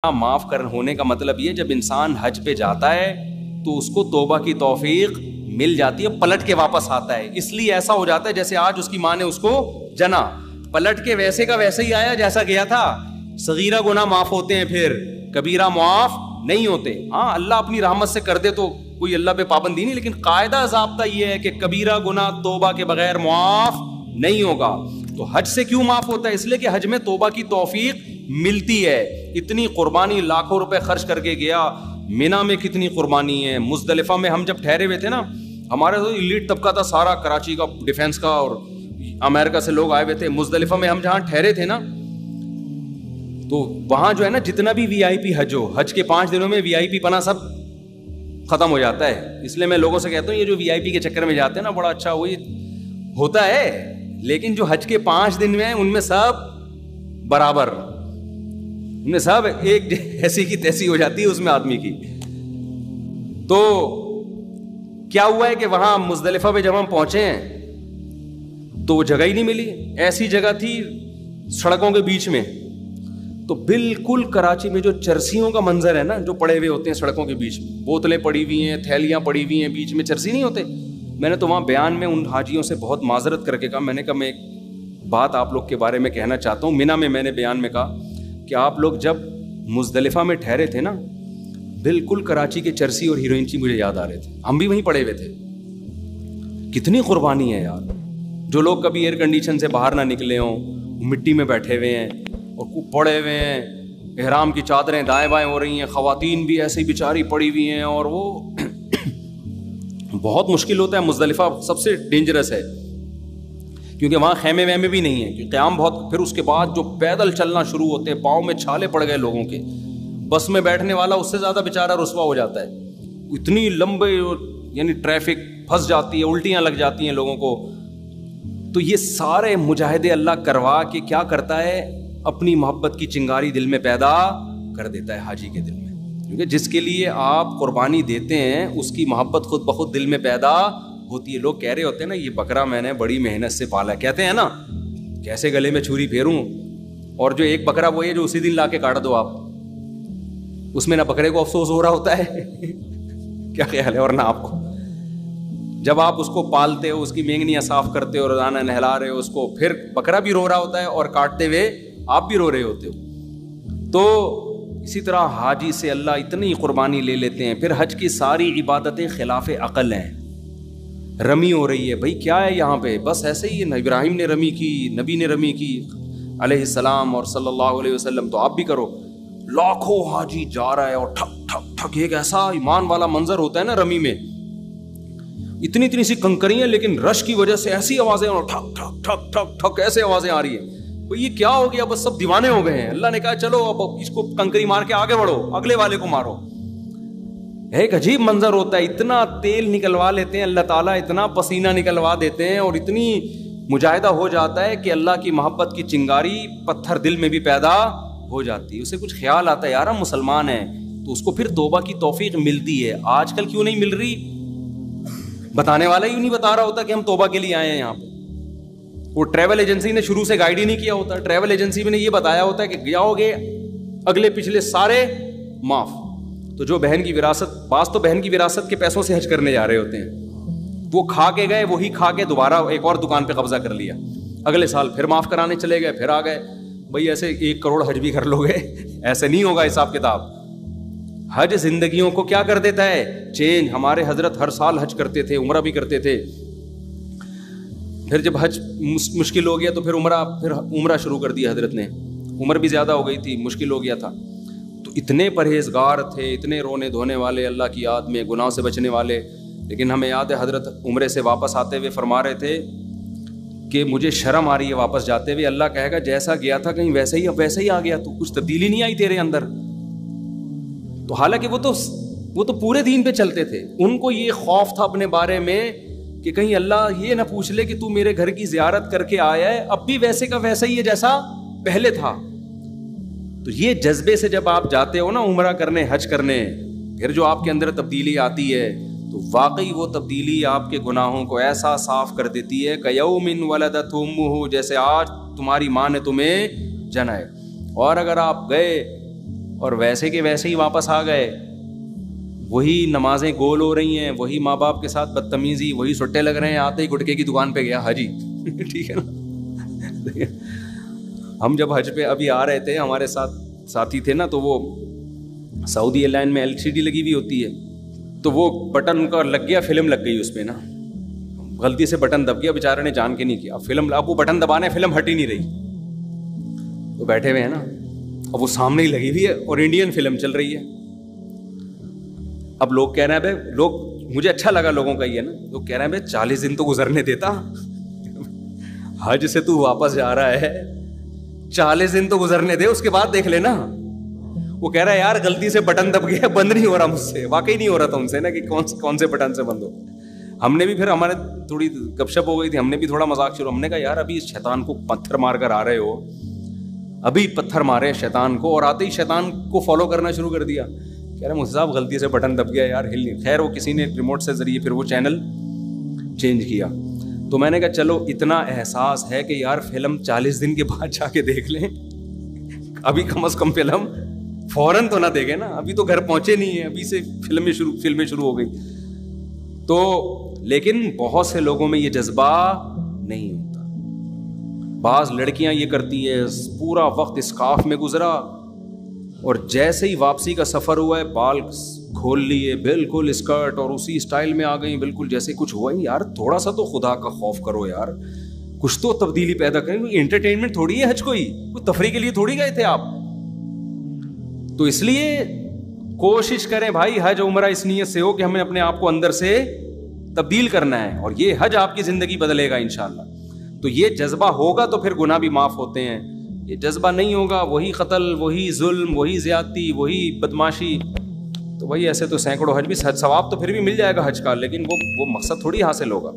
معاف کر ہونے کا مطلب یہ جب انسان حج پہ جاتا ہے تو اس کو توبہ کی توفیق مل جاتی ہے, پلٹ کے واپس آتا ہے. اس لیے ایسا ہو جاتا ہے جیسے آج اس کی ماں نے اس کو جنا, پلٹ کے ویسے کا ویسے ہی آیا جیسا گیا تھا. صغیرہ گناہ معاف ہوتے ہیں, پھر کبیرہ معاف نہیں ہوتے. ہاں اللہ اپنی رحمت سے کر دے تو کوئی اللہ پہ پابندی نہیں, لیکن قاعدہ ضابطہ یہ ہے کہ کبیرہ گناہ توبہ کے بغیر معاف نہیں ہوگا. تو حج سے کیوں معاف ہوتا ہے؟ اس لیے کہ حج میں توبہ کی توفیق ملتی ہے. اتنی قربانی لاکھوں روپے خرچ کر کے گیا, مینا میں کتنی قربانی ہے, مزدلفہ میں ہم جب ٹھہرے ہوئے تھے نا, ہمارے تو ایلیٹ طبقہ تھا سارا, کراچی کا, ڈیفینس کا, اور امریکہ سے لوگ آئے ہوئے تھے. مزدلفہ میں ہم جہاں ٹھہرے تھے نا, تو وہاں جو ہے نا جتنا بھی وی آئی پی حج ہو, حج کے 5 دنوں میں وی آئی پی پنا سب ختم ہو جاتا ہے. اس لیے میں لوگوں سے کہتا ہوں یہ جو وی آئی پی کے چکر میں جاتے ہیں نا, بڑا اچھا وہی ہوتا ہے, لیکن جو حج کے 5 دن میں ان میں سب برابر, ان میں سب ایک ایسی کی تیسی ہو جاتی ہے اس میں آدمی کی. تو کیا ہوا ہے کہ وہاں مزدلفہ پہ جب ہم پہنچے ہیں تو وہ جگہ ہی نہیں ملی. ایسی جگہ تھی سڑکوں کے بیچ میں, تو بالکل کراچی میں جو چرسیوں کا منظر ہے نا, جو پڑے ہوئے ہوتے ہیں سڑکوں کے بیچ میں, بوتلیں پڑی ہوئی ہیں, تھیلیاں پڑی ہوئی ہیں, بیچ میں چرسی نہیں ہوتے. میں نے تو وہاں بیان میں ان حاجیوں سے بہت معذرت کر کے کہا, میں نے کہا میں ایک بات آپ لوگ کے بارے میں کہنا چاہتا ہوں. مینا میں نے بیان میں کہا کہ آپ لوگ جب مزدلفہ میں ٹھہرے تھے نا, بالکل کراچی کے چرسی اور ہیروئن کی مجھے یاد آ رہے تھے. ہم بھی وہیں پڑے ہوئے تھے. کتنی قربانی ہے یار. جو لوگ کبھی ایئر کنڈیشن سے باہر نہ نکلے ہوں, مٹی میں بیٹھے ہوئے ہیں اور پڑے ہوئے ہیں, احرام کی چادریں دائیں بائیں ہو رہی ہیں, خواتین بھی ایسی بیچاری پڑی ہوئی ہیں, اور وہ بہت مشکل ہوتا ہے. مزدلفہ سب سے ڈینجرس ہے کیونکہ وہاں خیمے ویمے بھی نہیں ہیں, کیونکہ قیام بہت. پھر اس کے بعد جو پیدل چلنا شروع ہوتے ہیں, پاؤں میں چھالے پڑ گئے لوگوں کے. بس میں بیٹھنے والا اس سے زیادہ بیچارہ رسوا ہو جاتا ہے. اتنی لمبے یعنی ٹریفک پھنس جاتی ہے, الٹیاں لگ جاتی ہیں لوگوں کو. تو یہ سارے مجاہدے اللہ کروا کے کیا کرتا ہے, اپنی محبت کی چنگاری دل میں پیدا کر دیتا ہے حاجی کے دل میں. کیونکہ جس کے لیے آپ قربانی دیتے ہیں اس کی محبت خود بخود دل میں پیدا ہوتی ہے. لوگ کہہ رہے ہوتے ہیں نا یہ بکرا میں نے بڑی محنت سے پالا, کہتے ہیں نا کیسے گلے میں چھری پھیروں, اور جو ایک بکرا وہ ہے جو اسی دن لا کے کاٹ دو آپ, اس میں نہ بکرے کو افسوس ہو رہا ہوتا ہے کیا خیال ہے, اور نہ آپ کو. جب آپ اس کو پالتے ہو, اس کی مینگنیاں صاف کرتے ہو, روزانہ نہلا رہے ہو اس کو, پھر بکرا بھی رو رہا ہوتا ہے اور کاٹتے ہوئے آپ بھی رو رہے ہوتے ہو. تو اسی طرح حاجی سے اللہ اتنی قربانی لے لیتے ہیں. پھر حج کی ساری عبادتیں خلاف عقل ہیں. رمی ہو رہی ہے, بھائی کیا ہے یہاں پہ, بس ایسے ہی ہے. ابراہیم نے رمی کی, نبی نے رمی کی علیہ السلام اور صلی اللہ علیہ وسلم, تو آپ بھی کرو. لاکھوں حاجی جا رہا ہے اور ٹھک ٹھک ٹھک, ایک ایسا ایمان والا منظر ہوتا ہے نا رمی میں, اتنی اتنی سی کنکریاں, لیکن رش کی وجہ سے ایسی آوازیں, اور ٹھک ٹھک ٹھک ٹھک ٹھک ایسے آوازیں آ رہی ہیں. یہ کیا ہو گیا, بس سب دیوانے ہو گئے ہیں. اللہ نے کہا چلو اب اس کو کنکری مار کے آگے بڑھو, اگلے والے کو مارو. ایک عجیب منظر ہوتا ہے, اتنا تیل نکلوا لیتے ہیں اللہ تعالیٰ, اتنا پسینہ نکلوا دیتے ہیں, اور اتنی مجاہدہ ہو جاتا ہے کہ اللہ کی محبت کی چنگاری پتھر دل میں بھی پیدا ہو جاتی ہے. اسے کچھ خیال آتا ہے یار ہم مسلمان ہیں, تو اس کو پھر توبہ کی توفیق ملتی ہے. آج کل کیوں نہیں مل رہی, بتانے والا ہی نہیں بتا رہا ہوتا کہ ہم توبہ کے لیے آئے ہیں یہاں پہ. وہ ٹریول ایجنسی نے شروع سے گائیڈ ہی نہیں کیا ہوتا. ٹریول ایجنسی میں نے یہ بتایا ہوتا ہے کہ جاؤ گے اگلے پچھلے سارے معاف. تو جو بہن کی وراثت, بعض تو بہن کی وراثت کے پیسوں سے حج کرنے جا رہے ہوتے ہیں, وہ کھا کے گئے, وہی کھا کے دوبارہ ایک اور دکان پہ قبضہ کر لیا, اگلے سال پھر معاف کرانے چلے گئے, پھر آ گئے. بھائی ایسے 1 کروڑ حج بھی کر لو گے, ایسے نہیں ہوگا حساب کتاب. حج زندگیوں کو کیا کر دیتا ہے, چینج. ہمارے حضرت ہر سال حج کرتے تھے, عمرہ بھی کرتے تھے. پھر جب حج مشکل ہو گیا تو پھر عمرہ شروع کر دیا حضرت نے. عمر بھی زیادہ ہو گئی تھی, مشکل ہو گیا تھا. تو اتنے پرہیزگار تھے, اتنے رونے دھونے والے, اللہ کی یاد میں گناہ سے بچنے والے. لیکن ہمیں یاد ہے حضرت عمرے سے واپس آتے ہوئے فرما رہے تھے کہ مجھے شرم آ رہی ہے واپس جاتے ہوئے. اللہ کہے گا جیسا گیا تھا کہیں ویسے ہی آ گیا, تو کچھ تبدیلی نہیں آئی تیرے اندر. تو حالانکہ وہ تو پورے دین پہ چلتے تھے. ان کو یہ خوف تھا اپنے بارے میں کہ کہیں اللہ یہ نہ پوچھ لے کہ تو میرے گھر کی زیارت کر کے آیا ہے, اب بھی ویسے کا ویسا ہی ہے جیسا پہلے تھا. تو یہ جذبے سے جب آپ جاتے ہو نا عمرہ کرنے, حج کرنے, پھر جو آپ کے اندر تبدیلی آتی ہے, تو واقعی وہ تبدیلی آپ کے گناہوں کو ایسا صاف کر دیتی ہے کہ یوم ولدت امہ, جیسے آج تمہاری ماں نے تمہیں جنا ہے. اور اگر آپ گئے اور ویسے کے ویسے ہی واپس آ گئے. وہی نمازیں گول ہو رہی ہیں, وہی ماں باپ کے ساتھ بدتمیزی, وہی سٹے لگ رہے ہیں. آتے ہی گٹکے کی دکان پہ گیا حاجی. ٹھیک ہے نا. ہم جب حج پہ ابھی آ رہے تھے, ہمارے ساتھ ساتھی تھے نا, تو وہ سعودی ایئر لائن میں LCD لگی ہوئی ہوتی ہے, تو وہ بٹن ان کا لگ گیا, فلم لگ گئی اس پہ نا, غلطی سے بٹن دب گیا, بیچارے نے جان کے نہیں کیا. اب وہ بٹن دبانے, فلم ہٹ ہی نہیں رہی. تو بیٹھے ہوئے ہیں نا, اب وہ سامنے ہی لگی ہوئی ہے اور انڈین فلم چل رہی ہے. اب لوگ کہہ رہے ہیں بھائی, مجھے اچھا لگا لوگوں کا یہ نا, لوگ کہہ رہے ہیں بھائی 40 دن تو گزرنے دیتا, حج سے تو واپس جا رہا ہے, 40 دن تو گزرنے دے, اس کے بعد دیکھ لینا. وہ کہہ رہا ہے یار غلطی سے بٹن دب گیا, بند نہیں ہو رہا مجھ سے. واقعی نہیں ہو رہا تھا ان سے نا کہ کون سے بٹن سے بند ہو. ہم نے بھی پھر, ہمارے تھوڑی گپ شپ ہو گئی تھی, ہم نے بھی تھوڑا مذاق شروع. ہم نے کہا یار ابھی اس شیطان کو پتھر مار کر آ رہے ہو, ابھی پتھر مارے شیطان کو, اور آتے ہی شیطان کو فالو کرنا شروع کر دیا. کہہ رہے مجھے صاحب غلطی سے بٹن دب گیا یار, ہل نہیں. خیر وہ کسی نے ریموٹ سے ذریعے پھر وہ چینل چینج کیا. تو میں نے کہا چلو اتنا احساس ہے کہ یار فلم 40 دن کے بعد جا کے دیکھ لیں, ابھی کم از کم فلم فوراً تو نہ دیکھیں نا, ابھی تو گھر پہنچے نہیں ہیں, ابھی سے فلمیں شروع ہو گئی. تو لیکن بہت سے لوگوں میں یہ جذبہ نہیں ہوتا. بعض لڑکیاں یہ کرتی ہے, پورا وقت اسکارف میں گزرا, اور جیسے ہی واپسی کا سفر ہوا ہے بال کھول لیے, بالکل اسکرٹ, اور اسی اسٹائل میں آ گئی بالکل جیسے کچھ ہوا ہی. یار تھوڑا سا تو خدا کا خوف کرو یار, کچھ تو تبدیلی پیدا کریں. انٹرٹینمنٹ تھوڑی ہے حج, کوئی تفریح کے لیے تھوڑی گئے تھے آپ. تو اس لیے کوشش کریں بھائی, حج عمرہ اس نیت سے ہو کہ ہمیں اپنے آپ کو اندر سے تبدیل کرنا ہے, اور یہ حج آپ کی زندگی بدلے گا انشاءاللہ. تو یہ جذبہ ہوگا تو پھر گناہ بھی معاف ہوتے ہیں. یہ جذبہ نہیں ہوگا, وہی قتل, وہی ظلم, وہی زیادتی, وہی بدماشی. تو وہی ایسے تو سینکڑوں حج بھی, ثواب تو پھر بھی مل جائے گا حج کا, لیکن وہ مقصد تھوڑی حاصل ہوگا.